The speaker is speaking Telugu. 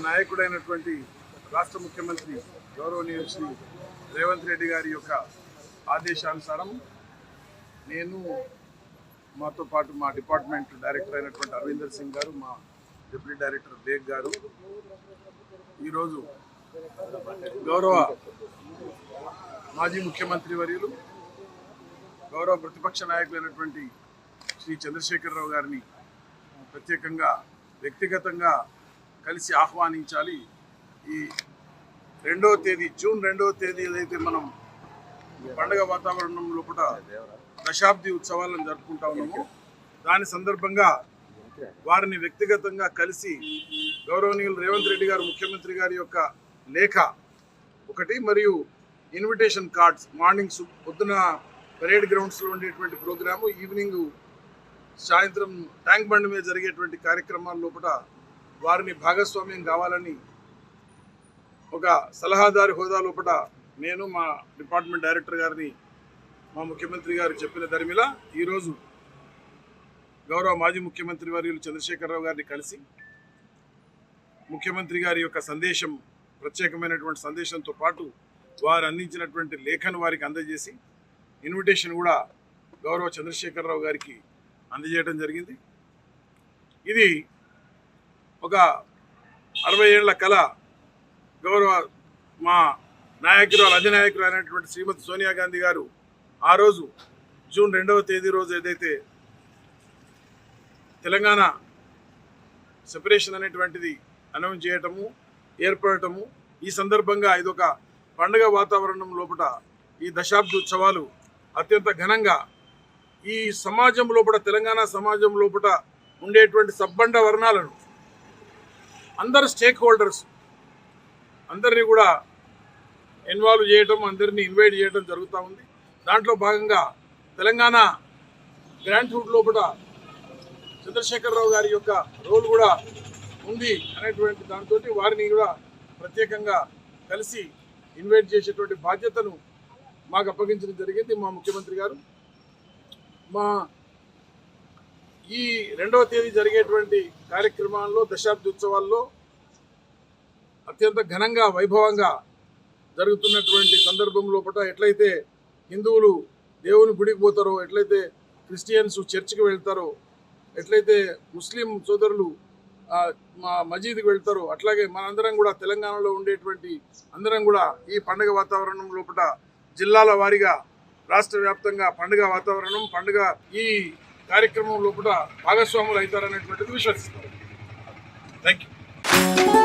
నాయకుడైనటువంటి రాష్ట్ర ముఖ్యమంత్రి గౌరవనీయ శ్రీ రేవంత్ రెడ్డి గారి యొక్క ఆదేశానుసారం నేను మాతో పాటు మా డిపార్ట్మెంట్ డైరెక్టర్ అయినటువంటి అరవిందర్ సింగ్ గారు, మా డిప్యూటీ డైరెక్టర్ బేగ్ గారు ఈరోజు గౌరవ మాజీ ముఖ్యమంత్రి వర్యులు గౌరవ ప్రతిపక్ష నాయకులైనటువంటి శ్రీ చంద్రశేఖరరావు గారిని ప్రత్యేకంగా వ్యక్తిగతంగా కలిసి ఆహ్వానించాలి. ఈ 2వ తేదీ జూన్ 2వ తేదీ ఏదైతే మనం పండుగ వాతావరణం లోపల దశాబ్ది ఉత్సవాలను జరుపుకుంటా ఉన్నామో దాని సందర్భంగా వారిని వ్యక్తిగతంగా కలిసి గౌరవనీయులు రేవంత్ రెడ్డి గారు ముఖ్యమంత్రి గారి యొక్క లేఖ ఒకటి మరియు ఇన్విటేషన్ కార్డ్స్ మార్నింగ్ పొద్దున పరేడ్ గ్రౌండ్స్లో ఉండేటువంటి ప్రోగ్రాము, ఈవినింగ్ సాయంత్రం ట్యాంక్ బండ్ మీద జరిగేటువంటి కార్యక్రమాల లోపల వారిని భాగస్వామ్యం కావాలని ఒక సలహాదారు హోదా లోపల నేను మా డిపార్ట్మెంట్ డైరెక్టర్ గారిని మా ముఖ్యమంత్రి గారు చెప్పిన దరిమిలా ఈరోజు గౌరవ మాజీ ముఖ్యమంత్రి వర్యులు చంద్రశేఖరరావు గారిని కలిసి ముఖ్యమంత్రి గారి యొక్క సందేశం, ప్రత్యేకమైనటువంటి సందేశంతో పాటు వారు అందించినటువంటి లేఖను వారికి అందజేసి ఇన్విటేషన్ కూడా గౌరవ చంద్రశేఖరరావు గారికి అందజేయడం జరిగింది. ఇది ఒక 60 ఏళ్ల కళ గౌరవ మా నాయకురాలు అధినాయకులు అయినటువంటి శ్రీమతి సోనియా గాంధీ గారు ఆ రోజు జూన్ 2వ తేదీ రోజు ఏదైతే తెలంగాణ సెపరేషన్ అనేటువంటిది అనౌన్స్ చేయటము, ఏర్పడటము, ఈ సందర్భంగా ఇదొక పండుగ వాతావరణం లోపల ఈ దశాబ్ది ఉత్సవాలు అత్యంత ఘనంగా ఈ సమాజం లోపల, తెలంగాణ సమాజం లోపల ఉండేటువంటి సబ్బండ వర్ణాలను అందరు స్టేక్ హోల్డర్స్ అందరినీ కూడా ఇన్వాల్వ్ చేయటం, అందరినీ ఇన్వైట్ చేయడం జరుగుతూ ఉంది. దాంట్లో భాగంగా తెలంగాణ గ్రాండ్ రూట్ లోపల చంద్రశేఖరరావు గారి యొక్క రోల్ కూడా ఉంది అనేటువంటి దాంతో వారిని కూడా ప్రత్యేకంగా కలిసి ఇన్వైట్ చేసేటువంటి బాధ్యతను మాకు అప్పగించడం జరిగింది మా ముఖ్యమంత్రి గారు. మా ఈ 2వ తేదీ జరిగేటువంటి కార్యక్రమాల్లో దశాబ్ది ఉత్సవాల్లో అత్యంత ఘనంగా వైభవంగా జరుగుతున్నటువంటి సందర్భం లోపల ఎట్లయితే హిందువులు దేవుని గుడికి పోతారో, ఎట్లయితే క్రిస్టియన్స్ చర్చికి వెళ్తారో, ఎట్లయితే ముస్లిం సోదరులు మా మసీదుకి వెళ్తారో, అట్లాగే మనందరం కూడా తెలంగాణలో ఉండేటువంటి అందరం కూడా ఈ పండుగ వాతావరణం లోపల జిల్లాల వారీగా రాష్ట్ర వ్యాప్తంగా పండుగ వాతావరణం, పండుగ ఈ కార్యక్రమం లోపల భాగస్వాములు అవుతారనేటువంటిది విశ్వసిస్తారు. Thank you.